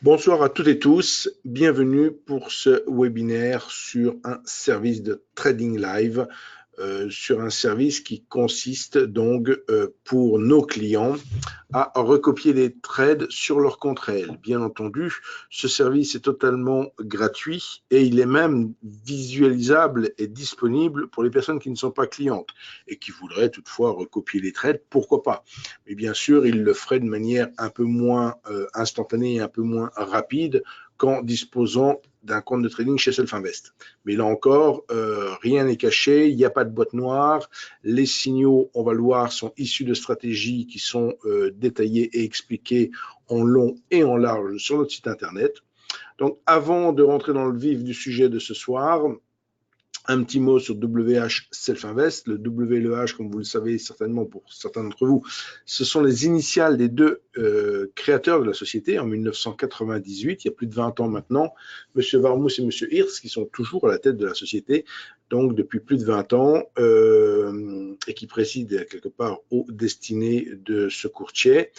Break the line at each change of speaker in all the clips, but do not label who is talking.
Bonsoir à toutes et tous, bienvenue pour ce webinaire sur un service de trading live, sur un service qui consiste donc pour nos clients à recopier les trades sur leur compte réel. Bien entendu, ce service est totalement gratuit et il est même visualisable et disponible pour les personnes qui ne sont pas clientes et qui voudraient toutefois recopier les trades, pourquoi pas. Mais bien sûr, ils le feraient de manière un peu moins instantanée et un peu moins rapide qu'en disposant d'un compte de trading chez Selfinvest. Mais là encore, rien n'est caché, il n'y a pas de boîte noire, les signaux, on va le voir, sont issus de stratégies qui sont détaillées et expliquées en long et en large sur notre site internet. Donc avant de rentrer dans le vif du sujet de ce soir, un petit mot sur WH Selfinvest. Le W et le H, comme vous le savez certainement pour certains d'entre vous, ce sont les initiales des deux créateurs de la société en 1998, il y a plus de 20 ans maintenant, M. Warmouth et M. Hirst, qui sont toujours à la tête de la société, donc depuis plus de 20 ans, et qui président quelque part aux destinées de ce courtier.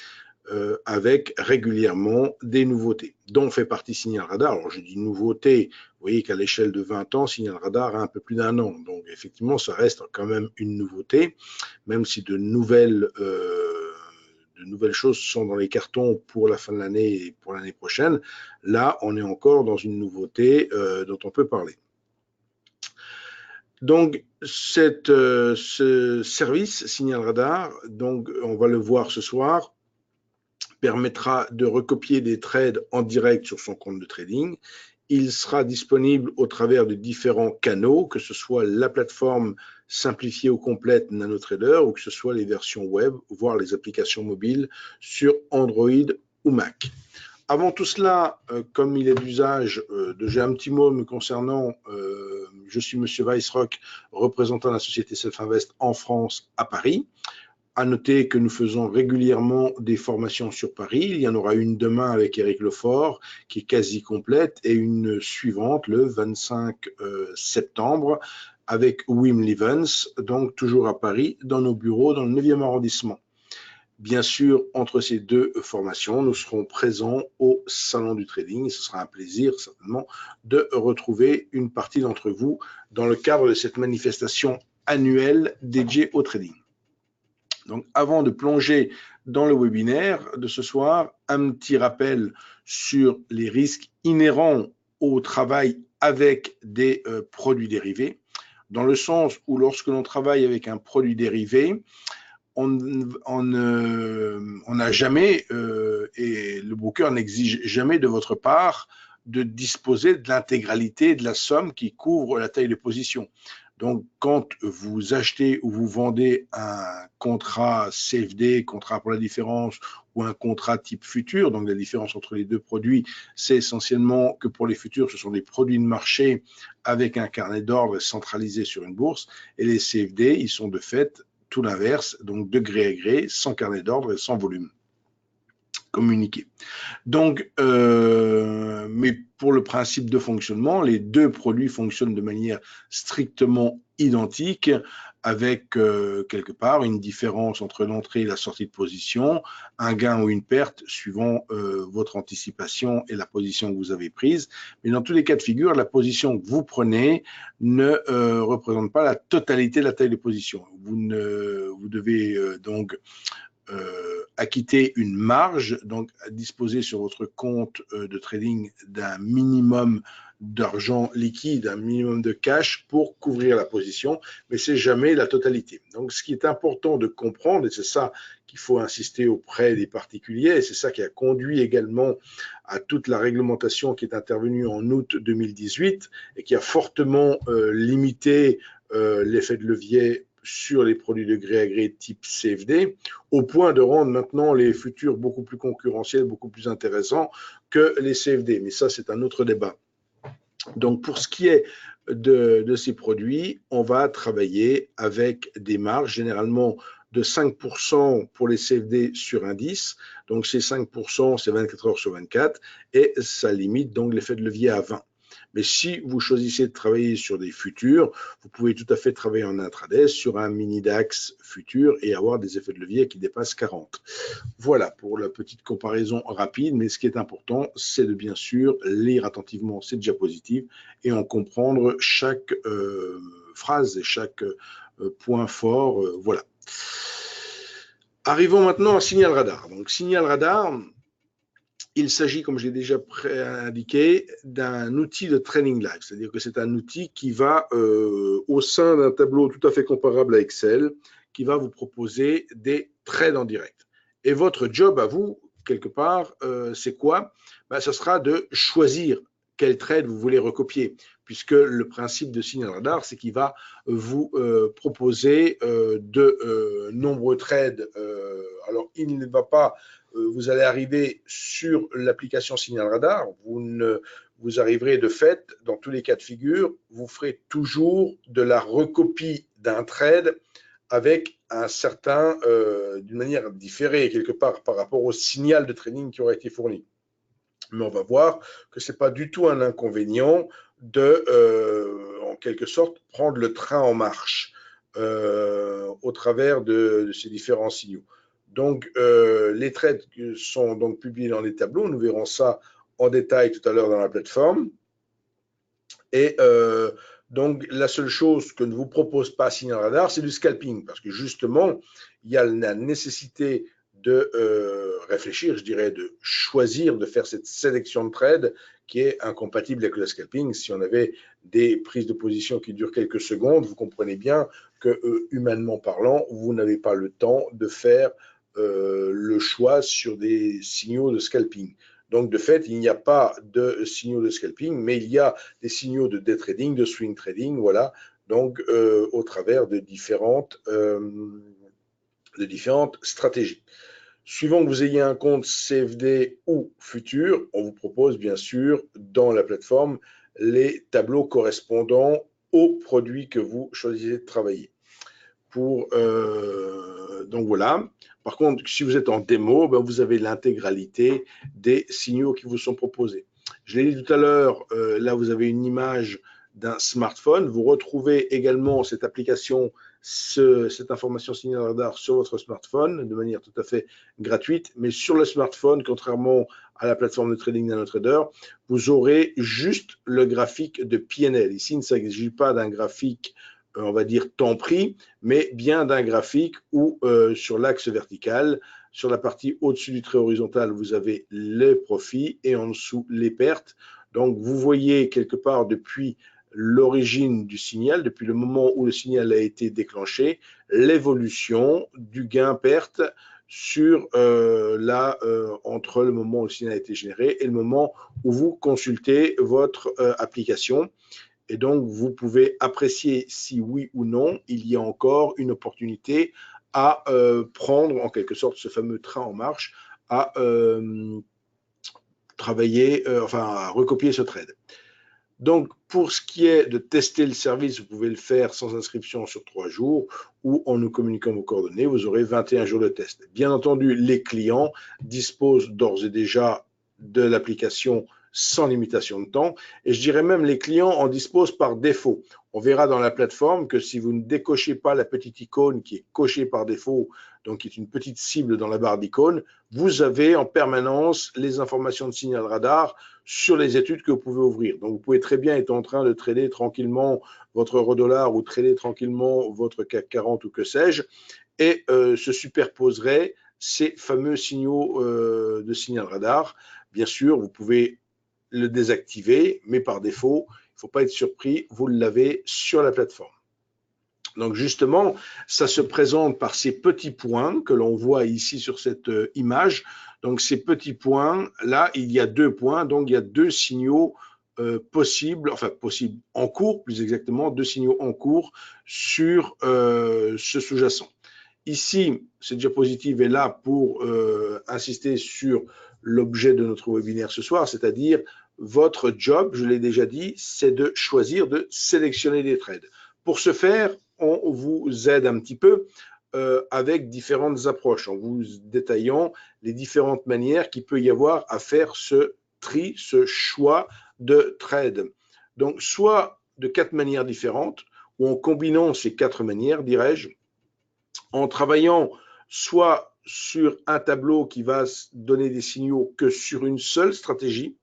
Avec régulièrement des nouveautés, dont fait partie Signal Radar. Alors je dis nouveauté, vous voyez qu'à l'échelle de 20 ans, Signal Radar a un peu plus d'un an. Donc effectivement, ça reste quand même une nouveauté, même si de nouvelles choses sont dans les cartons pour la fin de l'année et pour l'année prochaine. Là, on est encore dans une nouveauté dont on peut parler. Donc, ce service Signal Radar, donc on va le voir ce soir, permettra de recopier des trades en direct sur son compte de trading. Il sera disponible au travers de différents canaux, que ce soit la plateforme simplifiée ou complète NanoTrader ou que ce soit les versions web, voire les applications mobiles sur Android ou Mac. Avant tout cela, comme il est d'usage, j'ai un petit mot me concernant. Je suis M. Weissrock, représentant la société Selfinvest en France à Paris. À noter que nous faisons régulièrement des formations sur Paris. Il y en aura une demain avec Eric Lefort, qui est quasi complète, et une suivante le 25 septembre avec Wim Livens, donc toujours à Paris, dans nos bureaux, dans le 9e arrondissement. Bien sûr, entre ces deux formations, nous serons présents au Salon du Trading. Ce sera un plaisir, certainement, de retrouver une partie d'entre vous dans le cadre de cette manifestation annuelle dédiée au trading. Donc, avant de plonger dans le webinaire de ce soir, un petit rappel sur les risques inhérents au travail avec des produits dérivés, dans le sens où lorsque l'on travaille avec un produit dérivé, on n'a jamais, et le broker n'exige jamais de votre part, de disposer de l'intégralité de la somme qui couvre la taille de position. Donc, quand vous achetez ou vous vendez un contrat CFD, contrat pour la différence, ou un contrat type futur, donc la différence entre les deux produits, c'est essentiellement que pour les futurs, ce sont des produits de marché avec un carnet d'ordre centralisé sur une bourse, et les CFD, ils sont de fait tout l'inverse, donc de gré à gré, sans carnet d'ordre et sans volume communiqué. Donc, mais pour le principe de fonctionnement, les deux produits fonctionnent de manière strictement identique, avec quelque part une différence entre l'entrée et la sortie de position, un gain ou une perte suivant votre anticipation et la position que vous avez prise. Mais dans tous les cas de figure, la position que vous prenez ne représente pas la totalité de la taille de position. Vous devez donc acquitter une marge, donc à disposer sur votre compte de trading d'un minimum d'argent liquide, un minimum de cash pour couvrir la position, mais c'est jamais la totalité. Donc ce qui est important de comprendre, et c'est ça qu'il faut insister auprès des particuliers, et c'est ça qui a conduit également à toute la réglementation qui est intervenue en août 2018 et qui a fortement limité l'effet de levier sur les produits de gré à gré type CFD, au point de rendre maintenant les futurs beaucoup plus concurrentiels, beaucoup plus intéressants que les CFD. Mais ça, c'est un autre débat. Donc, pour ce qui est de ces produits, on va travailler avec des marges généralement de 5% pour les CFD sur indice. Donc, ces 5%, c'est 24 heures sur 24 et ça limite donc l'effet de levier à 20. Mais si vous choisissez de travailler sur des futurs, vous pouvez tout à fait travailler en intraday sur un mini DAX futur et avoir des effets de levier qui dépassent 40. Voilà pour la petite comparaison rapide, mais ce qui est important, c'est de bien sûr lire attentivement ces diapositives et en comprendre chaque phrase et chaque point fort. Voilà. Arrivons maintenant à signal radar. Donc, signal radar, il s'agit, comme je l'ai déjà indiqué, d'un outil de training live. C'est-à-dire que c'est un outil qui va, au sein d'un tableau tout à fait comparable à Excel, qui va vous proposer des trades en direct. Et votre job à vous, quelque part, c'est quoi? Ce sera de choisir quel trade vous voulez recopier, puisque le principe de signal radar, c'est qu'il va vous proposer de nombreux trades. Alors, il ne va pas, vous allez arriver sur l'application signal radar, vous arriverez de fait, dans tous les cas de figure, vous ferez toujours de la recopie d'un trade avec un certain, d'une manière différée quelque part par rapport au signal de trading qui aura été fourni. Mais on va voir que ce n'est pas du tout un inconvénient de, en quelque sorte, prendre le train en marche au travers de ces différents signaux. Donc, les trades sont donc publiés dans les tableaux. Nous verrons ça en détail tout à l'heure dans la plateforme. Et donc, la seule chose que ne vous propose pas Signal Radar, c'est du scalping, parce que justement, il y a la nécessité de réfléchir, je dirais, de choisir, de faire cette sélection de trades qui est incompatible avec le scalping. Si on avait des prises de position qui durent quelques secondes, vous comprenez bien que, humainement parlant, vous n'avez pas le temps de faire le choix sur des signaux de scalping. Donc, de fait, il n'y a pas de signaux de scalping, mais il y a des signaux de day trading, de swing trading, voilà, donc au travers de différentes stratégies. Suivant que vous ayez un compte CFD ou futur, on vous propose bien sûr dans la plateforme les tableaux correspondant aux produits que vous choisissez de travailler. Donc voilà. Par contre, si vous êtes en démo, vous avez l'intégralité des signaux qui vous sont proposés. Je l'ai dit tout à l'heure, là vous avez une image d'un smartphone. Vous retrouvez également cette application, cette information signal radar sur votre smartphone de manière tout à fait gratuite. Mais sur le smartphone, contrairement à la plateforme de trading NanoTrader, vous aurez juste le graphique de PNL. Ici, il ne s'agit pas d'un graphique, on va dire temps-prix, mais bien d'un graphique où sur l'axe vertical, sur la partie au-dessus du trait horizontal, vous avez les profits et en dessous les pertes. Donc, vous voyez quelque part depuis l'origine du signal, depuis le moment où le signal a été déclenché, l'évolution du gain-perte sur entre le moment où le signal a été généré et le moment où vous consultez votre application. Et donc, vous pouvez apprécier si oui ou non, il y a encore une opportunité à prendre en quelque sorte ce fameux train en marche, à travailler, à recopier ce trade. Donc, pour ce qui est de tester le service, vous pouvez le faire sans inscription sur 3 jours ou en nous communiquant vos coordonnées, vous aurez 21 jours de test. Bien entendu, les clients disposent d'ores et déjà de l'application sans limitation de temps et je dirais même les clients en disposent par défaut. On verra dans la plateforme que si vous ne décochez pas la petite icône qui est cochée par défaut, donc qui est une petite cible dans la barre d'icônes, vous avez en permanence les informations de signal radar sur les études que vous pouvez ouvrir. Donc, vous pouvez très bien être en train de trader tranquillement votre euro-dollar ou trader tranquillement votre CAC 40 ou que sais-je, et se superposeraient ces fameux signaux de signal radar. Bien sûr, vous pouvez le désactiver, mais par défaut, il ne faut pas être surpris, vous l'avez sur la plateforme. Donc justement, ça se présente par ces petits points que l'on voit ici sur cette image. Donc ces petits points, là, il y a 2 points, donc il y a 2 signaux possibles en cours, plus exactement, 2 signaux en cours sur ce sous-jacent. Ici, cette diapositive est là pour insister sur l'objet de notre webinaire ce soir, c'est-à-dire votre job, je l'ai déjà dit, c'est de choisir, de sélectionner des trades. Pour ce faire, on vous aide un petit peu avec différentes approches, en vous détaillant les différentes manières qu'il peut y avoir à faire ce tri, ce choix de trade. Donc, soit de 4 manières différentes, ou en combinant ces 4 manières, dirais-je, en travaillant soit sur un tableau qui va donner des signaux que sur une seule stratégie,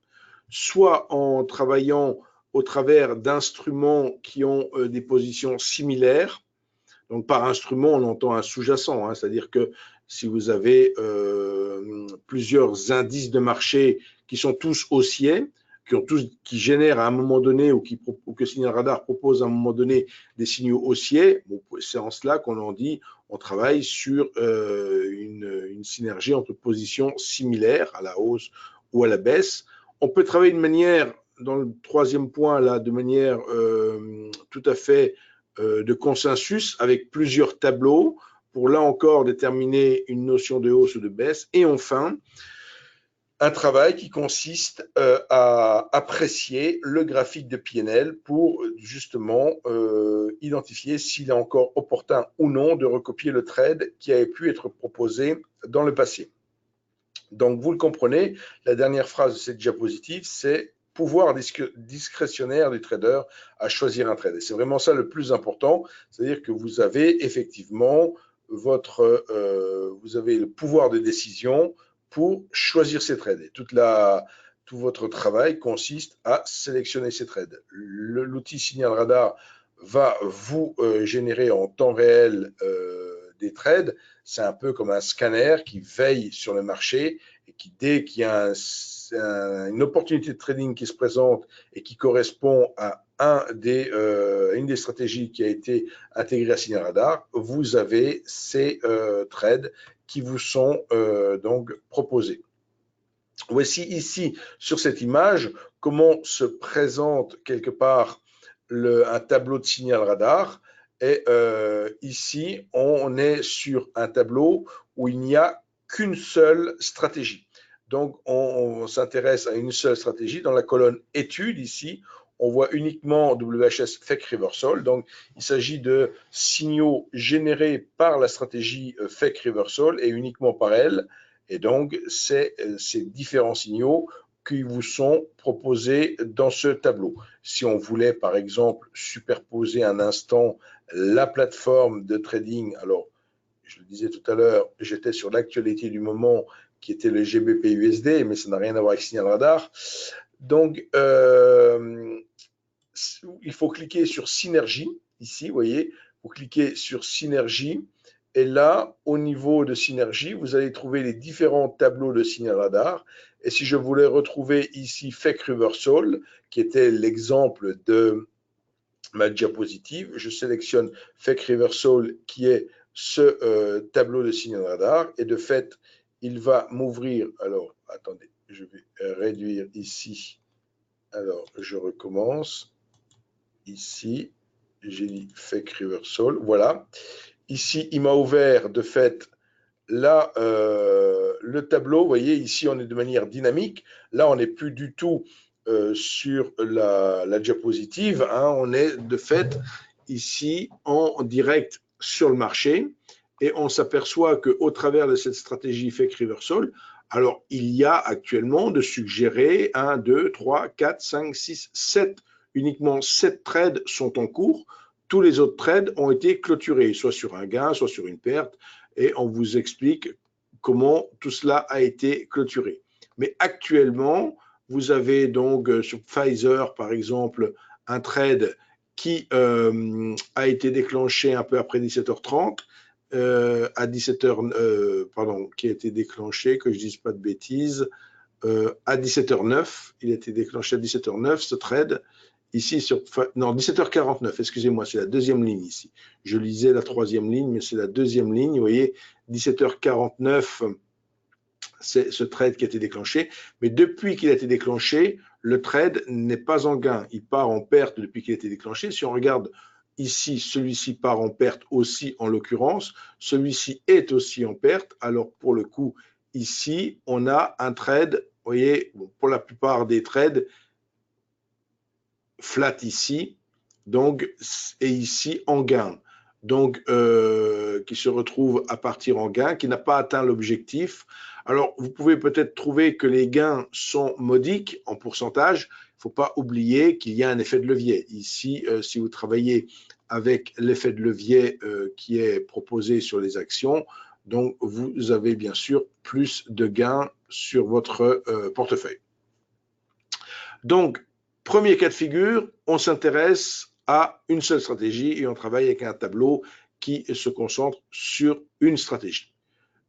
soit en travaillant au travers d'instruments qui ont des positions similaires. Donc par instrument, on entend un sous-jacent, hein, c'est-à-dire que si vous avez plusieurs indices de marché qui sont tous haussiers, qui génèrent à un moment donné ou que Signal Radar propose à un moment donné des signaux haussiers, bon, c'est en cela qu'on en dit, on travaille sur une synergie entre positions similaires à la hausse ou à la baisse. On peut travailler de manière, dans le troisième point là, de manière tout à fait de consensus avec plusieurs tableaux pour là encore déterminer une notion de hausse ou de baisse. Et enfin, un travail qui consiste à apprécier le graphique de PNL pour justement identifier s'il est encore opportun ou non de recopier le trade qui avait pu être proposé dans le passé. Donc, vous le comprenez, la dernière phrase de cette diapositive, c'est pouvoir discrétionnaire du trader à choisir un trade. Et c'est vraiment ça le plus important, c'est-à-dire que vous avez effectivement vous avez le pouvoir de décision pour choisir ces trades. Et tout votre travail consiste à sélectionner ces trades. L'outil Signal Radar va vous générer en temps réel des trades. C'est un peu comme un scanner qui veille sur le marché et qui, dès qu'il y a une opportunité de trading qui se présente et qui correspond à une des stratégies qui a été intégrée à Signal Radar, vous avez ces trades qui vous sont donc proposés. Voici ici, sur cette image, comment se présente quelque part un tableau de Signal Radar. Et ici, on est sur un tableau où il n'y a qu'une seule stratégie. Donc, on s'intéresse à une seule stratégie. Dans la colonne études, ici, on voit uniquement WHS Fake Reversal. Donc, il s'agit de signaux générés par la stratégie Fake Reversal et uniquement par elle. Et donc, c'est ces différents signaux qui vous sont proposés dans ce tableau. Si on voulait, par exemple, superposer un instant la plateforme de trading, alors, je le disais tout à l'heure, j'étais sur l'actualité du moment qui était le GBP-USD, mais ça n'a rien à voir avec Signal Radar. Donc, il faut cliquer sur Synergie, ici, vous voyez, vous cliquez sur Synergie, et là, au niveau de Synergie, vous allez trouver les différents tableaux de Signal Radar. Et si je voulais retrouver ici Fake Reversal, qui était l'exemple de ma diapositive, je sélectionne Fake Reversal, qui est ce tableau de Signal Radar. Et de fait, il va m'ouvrir. Alors, attendez, je vais réduire ici. Alors, je recommence. Ici, j'ai dit Fake Reversal. Voilà. Ici, il m'a ouvert de fait là le tableau. Vous voyez, ici, on est de manière dynamique. Là, on n'est plus du tout sur la diapositive. Hein. On est de fait ici en direct sur le marché et on s'aperçoit qu'au travers de cette stratégie Fake Reversal, alors il y a actuellement de suggérer 1, 2, 3, 4, 5, 6, 7. Uniquement 7 trades sont en cours. Tous les autres trades ont été clôturés, soit sur un gain, soit sur une perte, et on vous explique comment tout cela a été clôturé. Mais actuellement, vous avez donc sur Pfizer, par exemple, un trade qui a été déclenché un peu après 17h30, à 17h, pardon, qui a été déclenché, que je ne dise pas de bêtises, à 17h09, il a été déclenché à 17h09, ce trade. Ici, non, 17h49, excusez-moi, c'est la deuxième ligne ici. Je lisais la troisième ligne, mais c'est la deuxième ligne. Vous voyez, 17h49, c'est ce trade qui a été déclenché. Mais depuis qu'il a été déclenché, le trade n'est pas en gain. Il part en perte depuis qu'il a été déclenché. Si on regarde ici, celui-ci part en perte aussi, en l'occurrence. Celui-ci est aussi en perte. Alors, pour le coup, ici, on a un trade, vous voyez, pour la plupart des trades, flat ici, donc, et ici en gain. donc qui se retrouve à partir en gain, qui n'a pas atteint l'objectif. Alors, vous pouvez peut-être trouver que les gains sont modiques en pourcentage. Il ne faut pas oublier qu'il y a un effet de levier. Ici, si vous travaillez avec l'effet de levier qui est proposé sur les actions, donc vous avez bien sûr plus de gains sur votre portefeuille. Donc, premier cas de figure, on s'intéresse à une seule stratégie et on travaille avec un tableau qui se concentre sur une stratégie.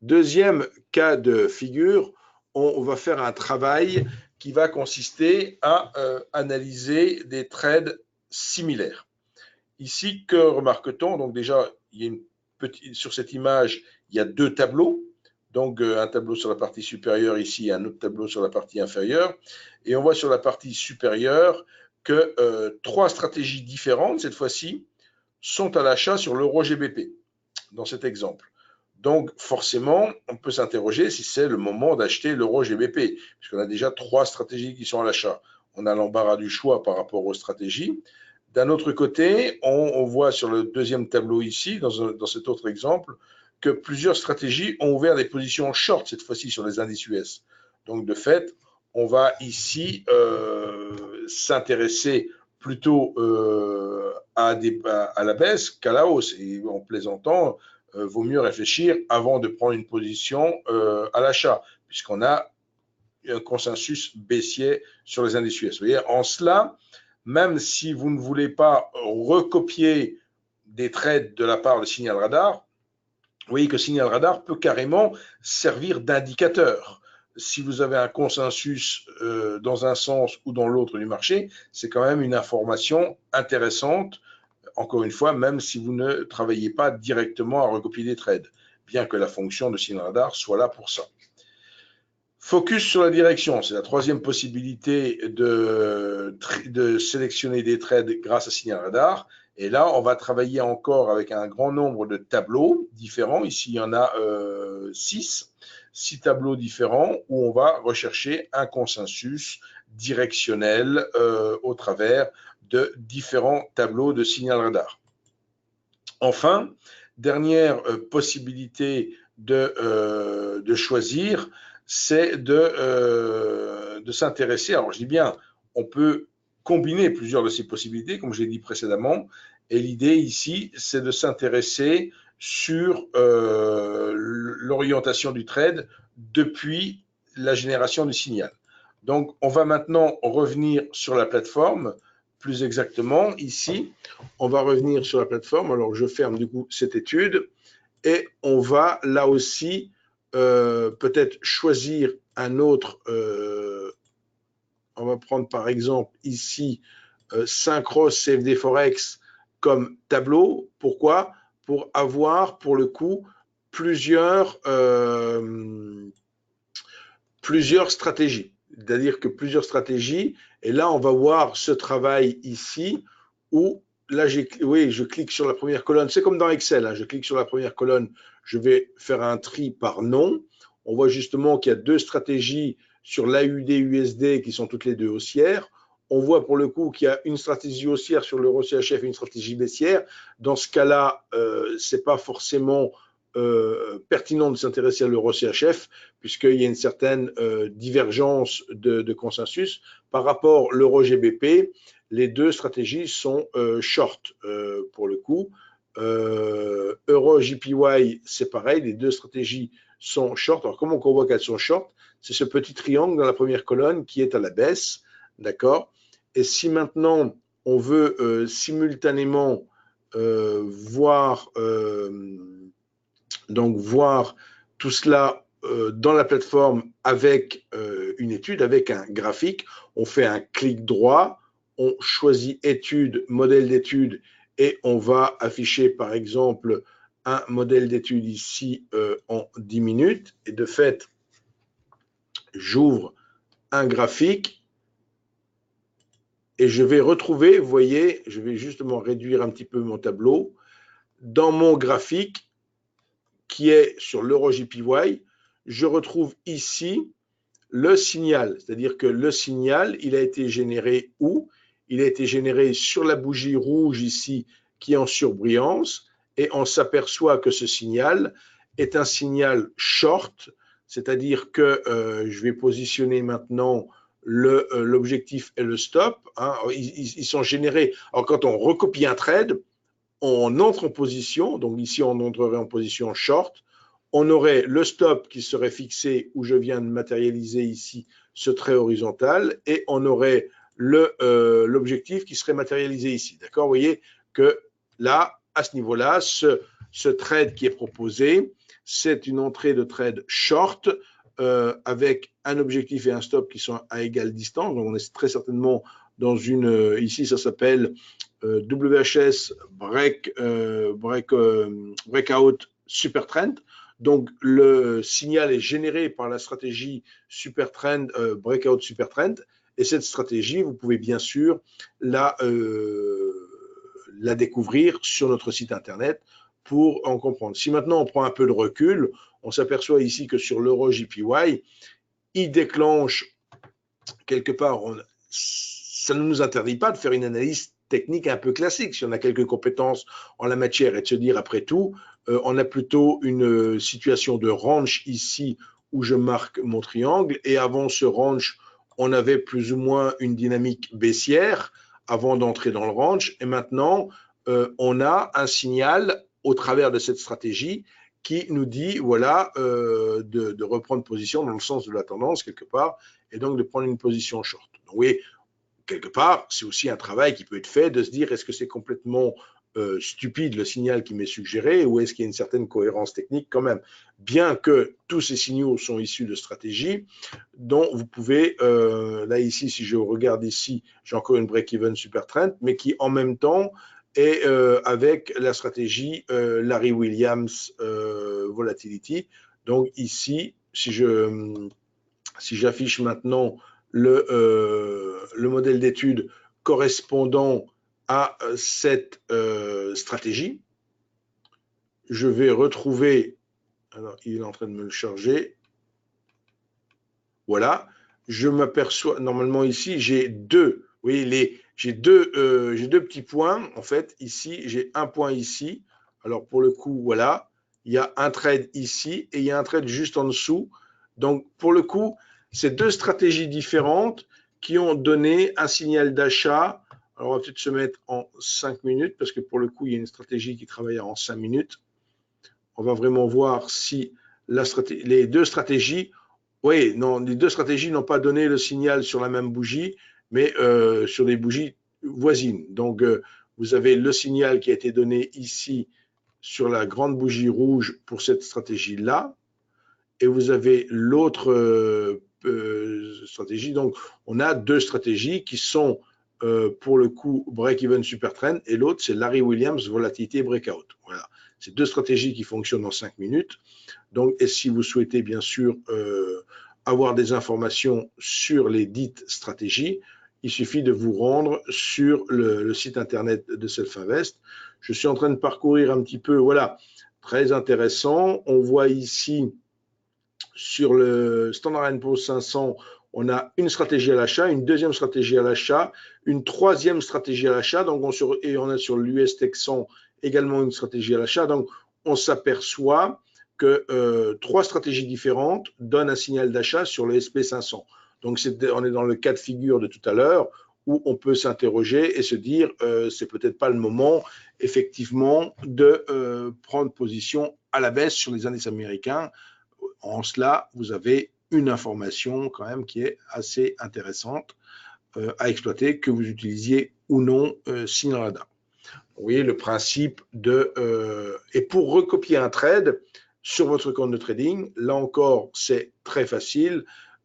Deuxième cas de figure, on va faire un travail qui va consister à analyser des trades similaires. Ici, que remarque-t-on? Donc déjà, il y a sur cette image, il y a deux tableaux. Donc un tableau sur la partie supérieure ici et un autre tableau sur la partie inférieure. Et on voit sur la partie supérieure que trois stratégies différentes, cette fois-ci, sont à l'achat sur l'euro GBP, dans cet exemple. Donc forcément, on peut s'interroger si c'est le moment d'acheter l'euro GBP, puisqu'on a déjà trois stratégies qui sont à l'achat. On a l'embarras du choix par rapport aux stratégies. D'un autre côté, on voit sur le deuxième tableau ici, dans cet autre exemple, que plusieurs stratégies ont ouvert des positions short, cette fois-ci sur les indices US. Donc de fait, on va ici s'intéresser plutôt à la baisse qu'à la hausse. Et en plaisantant, vaut mieux réfléchir avant de prendre une position à l'achat, puisqu'on a un consensus baissier sur les indices US. Vous voyez, en cela, même si vous ne voulez pas recopier des trades de la part de Signal Radar, vous voyez que Signal Radar peut carrément servir d'indicateur. Si vous avez un consensus dans un sens ou dans l'autre du marché, c'est quand même une information intéressante, encore une fois, même si vous ne travaillez pas directement à recopier des trades, bien que la fonction de Signal Radar soit là pour ça. Focus sur la direction, c'est la troisième possibilité de sélectionner des trades grâce à Signal Radar. Et là, on va travailler encore avec un grand nombre de tableaux différents. Ici, il y en a 6 tableaux différents où on va rechercher un consensus directionnel au travers de différents tableaux de Signal Radar. Enfin, dernière possibilité de choisir, c'est de s'intéresser, alors je dis bien, on peut combiner plusieurs de ces possibilités, comme je l'ai dit précédemment, et l'idée ici, c'est de s'intéresser sur l'orientation du trade depuis la génération du signal. Donc, on va maintenant revenir sur la plateforme, plus exactement, ici, on va revenir sur la plateforme. Alors, je ferme du coup cette étude et on va là aussi peut-être choisir un autre. On va prendre par exemple ici Synchros CFD Forex comme tableau. Pourquoi? Pour avoir pour le coup plusieurs stratégies. C'est-à-dire que plusieurs stratégies, et là on va voir ce travail ici où là je clique sur la première colonne, c'est comme dans Excel, hein, je clique sur la première colonne, je vais faire un tri par nom. On voit justement qu'il y a deux stratégies sur l'AUD-USD qui sont toutes les deux haussières. On voit pour le coup qu'il y a une stratégie haussière sur l'euro CHF et une stratégie baissière. Dans ce cas-là, ce n'est pas forcément pertinent de s'intéresser à l'euro CHF puisqu'il y a une certaine divergence de consensus. Par rapport à l'euro GBP, les deux stratégies sont short pour le coup. Euro JPY, c'est pareil, les deux stratégies sont short. Alors, comment on voit qu'elles sont short? C'est ce petit triangle dans la première colonne qui est à la baisse, d'accord? Et si maintenant on veut simultanément voir tout cela dans la plateforme avec une étude, avec un graphique, on fait un clic droit, on choisit étude, modèle d'étude et on va afficher par exemple un modèle d'étude ici en 10 minutes. Et de fait, j'ouvre un graphique et je vais retrouver, vous voyez, je vais justement réduire un petit peu mon tableau. Dans mon graphique qui est sur l'euro JPY, je retrouve ici le signal. C'est-à-dire que le signal, il a été généré où? Il a été généré sur la bougie rouge ici qui est en surbrillance et on s'aperçoit que ce signal est un signal short, c'est-à-dire que je vais positionner maintenant l'objectif et le stop. Hein, ils sont générés. Alors, quand on recopie un trade, on entre en position. Donc, ici, on entrerait en position short. On aurait le stop qui serait fixé où je viens de matérialiser ici ce trait horizontal et on aurait l'objectif qui serait matérialisé ici. D'accord? Vous voyez que là, à ce niveau-là, ce trade qui est proposé, c'est une entrée de trade short avec un objectif et un stop qui sont à égale distance. Donc, on est très certainement dans une, ici, ça s'appelle WHS Breakout Super Trend. Donc, le signal est généré par la stratégie Super Trend, Breakout Super Trend. Et cette stratégie, vous pouvez bien sûr la découvrir sur notre site internet pour en comprendre. Si maintenant on prend un peu de recul, on s'aperçoit ici que sur l'euro JPY, il déclenche quelque part, ça ne nous interdit pas de faire une analyse technique un peu classique, si on a quelques compétences en la matière, et de se dire après tout, on a plutôt une situation de range ici où je marque mon triangle, et avant ce range, on avait plus ou moins une dynamique baissière avant d'entrer dans le range, et maintenant, on a un signal au travers de cette stratégie qui nous dit, voilà, de reprendre position dans le sens de la tendance quelque part, et donc de prendre une position short. Donc, oui, quelque part, c'est aussi un travail qui peut être fait de se dire, est-ce que c'est complètement stupide le signal qui m'est suggéré ou est-ce qu'il y a une certaine cohérence technique quand même, bien que tous ces signaux sont issus de stratégies dont vous pouvez, là ici, si je regarde ici, j'ai encore une break-even super trend, mais qui en même temps est avec la stratégie Larry Williams Volatility. Donc ici, si j'affiche maintenant le modèle d'étude correspondant à cette stratégie, je vais retrouver, alors il est en train de me le charger, voilà, je m'aperçois, normalement ici, j'ai deux, vous voyez, j'ai deux petits points, en fait, ici, j'ai un point ici, alors pour le coup, voilà, il y a un trade ici et il y a un trade juste en dessous, donc pour le coup, c'est deux stratégies différentes qui ont donné un signal d'achat. Alors on va peut-être se mettre en 5 minutes, parce que pour le coup, il y a une stratégie qui travaille en 5 minutes. On va vraiment voir si les deux stratégies, oui, non, les deux stratégies n'ont pas donné le signal sur la même bougie, mais sur des bougies voisines. Donc, vous avez le signal qui a été donné ici sur la grande bougie rouge pour cette stratégie-là, et vous avez l'autre stratégie. Donc, on a deux stratégies qui sont, pour le coup, break-even super trend, et l'autre, c'est Larry Williams, volatilité breakout. Voilà. C'est deux stratégies qui fonctionnent en 5 minutes. Donc, et si vous souhaitez, bien sûr, avoir des informations sur les dites stratégies, il suffit de vous rendre sur le site internet de Self-Invest. Je suis en train de parcourir un petit peu, voilà, très intéressant. On voit ici, sur le Standard & Poor's 500, on a une stratégie à l'achat, une deuxième stratégie à l'achat, une troisième stratégie à l'achat, donc on a sur l'US Tech 100 également une stratégie à l'achat. Donc, on s'aperçoit que trois stratégies différentes donnent un signal d'achat sur le SP500. Donc, on est dans le cas de figure de tout à l'heure où on peut s'interroger et se dire c'est peut-être pas le moment effectivement de prendre position à la baisse sur les indices américains. En cela, vous avez une information quand même qui est assez intéressante à exploiter, que vous utilisiez ou non Signal Radar. Vous voyez le principe de... et pour recopier un trade sur votre compte de trading, là encore, c'est très facile.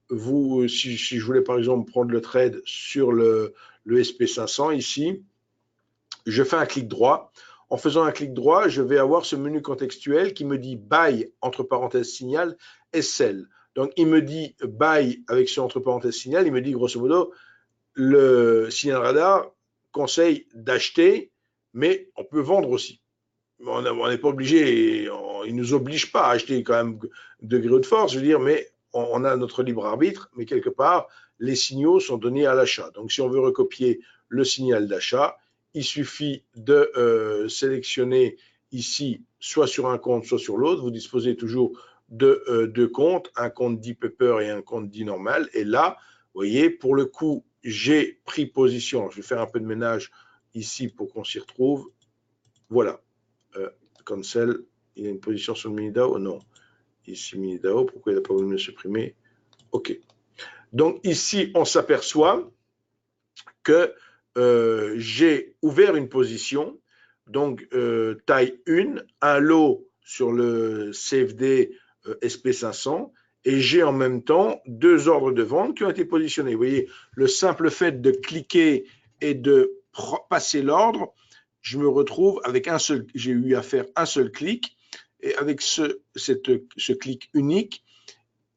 Si je voulais par exemple prendre le trade sur le SP500 ici, je fais un clic droit. En faisant un clic droit, je vais avoir ce menu contextuel qui me dit buy, entre parenthèses, signal, et sell. Donc, il me dit buy avec ce entre parenthèses signal, il me dit grosso modo, le signal radar conseille d'acheter, mais on peut vendre aussi. On n'est pas obligé, il ne nous oblige pas à acheter quand même degré de force, je veux dire, mais on a notre libre arbitre, mais quelque part, les signaux sont donnés à l'achat. Donc, si on veut recopier le signal d'achat, il suffit de sélectionner ici, soit sur un compte, soit sur l'autre. Vous disposez toujours de deux comptes, un compte dit Pepper et un compte dit normal. Et là, vous voyez, pour le coup, j'ai pris position. Je vais faire un peu de ménage ici pour qu'on s'y retrouve. Voilà. Cancel, il y a une position sur le mini-DAO? Non. Ici, mini-DAO, pourquoi il n'a pas voulu me supprimer? OK. Donc ici, on s'aperçoit que j'ai ouvert une position, donc taille 1, un lot sur le CFD SP500, et j'ai en même temps deux ordres de vente qui ont été positionnés. Vous voyez, le simple fait de cliquer et de passer l'ordre, je me retrouve avec un seul, j'ai eu à faire un seul clic, et avec ce clic unique,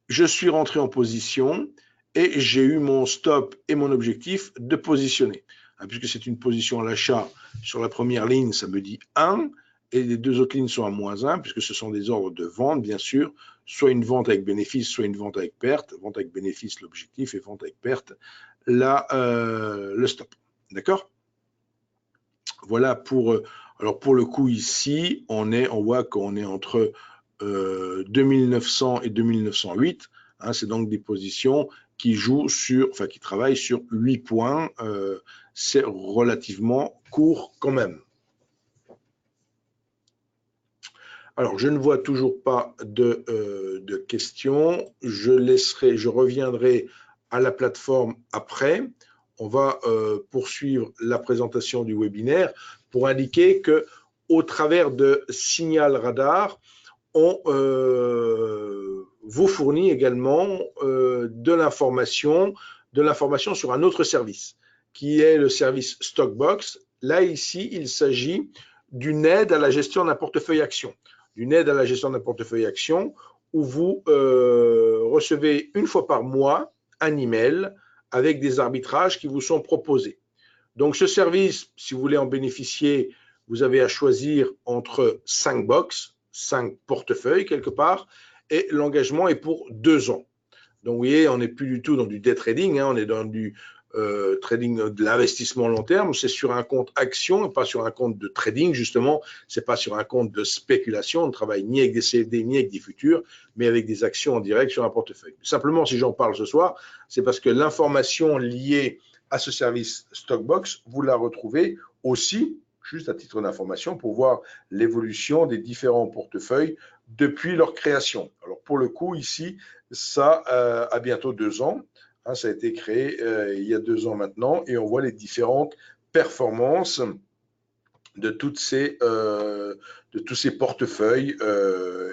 je suis rentré en position et j'ai eu mon stop et mon objectif de positionner. Puisque c'est une position à l'achat, sur la première ligne, ça me dit 1, et les deux autres lignes sont à moins 1, puisque ce sont des ordres de vente, bien sûr, soit une vente avec bénéfice, soit une vente avec perte. Vente avec bénéfice, l'objectif, et vente avec perte, le stop. D'accord? Voilà pour, alors pour le coup ici, on voit qu'on est entre 2900 et 2908. Hein, c'est donc des positions qui jouent enfin qui travaillent sur 8 points. C'est relativement court quand même. Alors, je ne vois toujours pas de questions. Je reviendrai à la plateforme après. On va poursuivre la présentation du webinaire pour indiquer que, au travers de Signal Radar, on vous fournit également de l'information sur un autre service, qui est le service Stockbox. Là, ici, il s'agit d'une aide à la gestion d'un portefeuille action. D'une aide à la gestion d'un portefeuille action où vous recevez une fois par mois un email avec des arbitrages qui vous sont proposés. Donc, ce service, si vous voulez en bénéficier, vous avez à choisir entre 5 box, 5 portefeuilles quelque part, et l'engagement est pour 2 ans. Donc, vous voyez, on n'est plus du tout dans du day trading, hein, on est dans du trading de l'investissement long terme. C'est sur un compte action et pas sur un compte de trading, justement. C'est pas sur un compte de spéculation. On ne travaille ni avec des CFD ni avec des futurs, mais avec des actions en direct sur un portefeuille. Simplement, si j'en parle ce soir, c'est parce que l'information liée à ce service Stockbox, vous la retrouvez aussi, juste à titre d'information, pour voir l'évolution des différents portefeuilles depuis leur création. Alors, pour le coup, ici, ça a bientôt 2 ans. Hein, ça a été créé il y a 2 ans maintenant, et on voit les différentes performances de tous ces portefeuilles.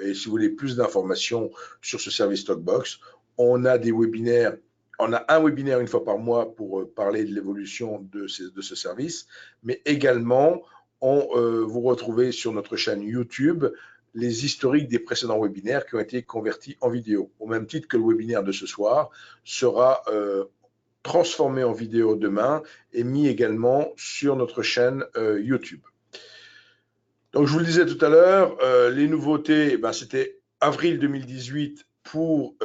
Et si vous voulez plus d'informations sur ce service Stockbox, on a des webinaires. On a un webinaire une fois par mois pour parler de l'évolution de ce service, mais également, vous retrouvez sur notre chaîne YouTube les historiques des précédents webinaires qui ont été convertis en vidéo. Au même titre que le webinaire de ce soir sera transformé en vidéo demain et mis également sur notre chaîne YouTube. Donc, je vous le disais tout à l'heure, les nouveautés, c'était avril 2018 pour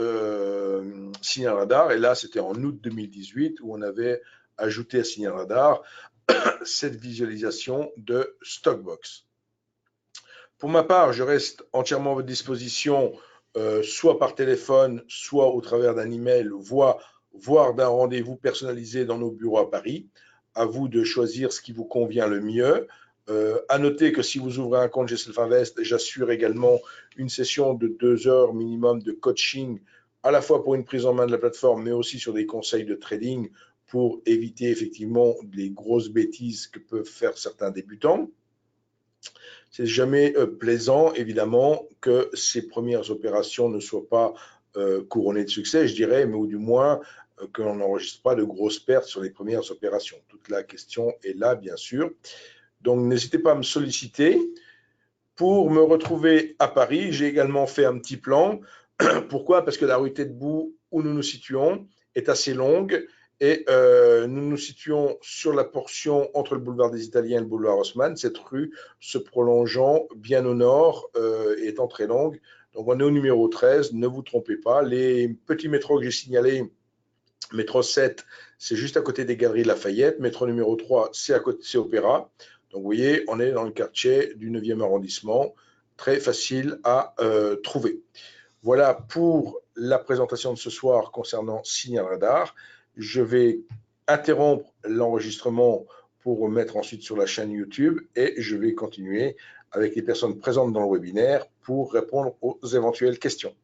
Signal Radar, et là, c'était en août 2018 où on avait ajouté à Signal Radar cette visualisation de Stockbox. Pour ma part, je reste entièrement à votre disposition, soit par téléphone, soit au travers d'un email, voire d'un rendez-vous personnalisé dans nos bureaux à Paris. À vous de choisir ce qui vous convient le mieux. À noter que si vous ouvrez un compte chez Selfinvest, j'assure également une session de 2 heures minimum de coaching, à la fois pour une prise en main de la plateforme, mais aussi sur des conseils de trading pour éviter effectivement les grosses bêtises que peuvent faire certains débutants. C'est jamais plaisant, évidemment, que ces premières opérations ne soient pas couronnées de succès, je dirais, mais ou du moins que l'on n'enregistre pas de grosses pertes sur les premières opérations. Toute la question est là, bien sûr. Donc, n'hésitez pas à me solliciter. Pour me retrouver à Paris, j'ai également fait un petit plan. Pourquoi? Parce que la rue Tête-Bout où nous nous situons est assez longue et nous nous situons sur la portion entre le boulevard des Italiens et le boulevard Haussmann, cette rue se prolongeant bien au nord et étant très longue. Donc, on est au numéro 13, ne vous trompez pas. Les petits métros que j'ai signalés, métro 7, c'est juste à côté des Galeries Lafayette. Métro numéro 3, c'est Opéra. Donc, vous voyez, on est dans le quartier du 9e arrondissement, très facile à trouver. Voilà pour la présentation de ce soir concernant Signal Radar. Je vais interrompre l'enregistrement pour mettre ensuite sur la chaîne YouTube et je vais continuer avec les personnes présentes dans le webinaire pour répondre aux éventuelles questions.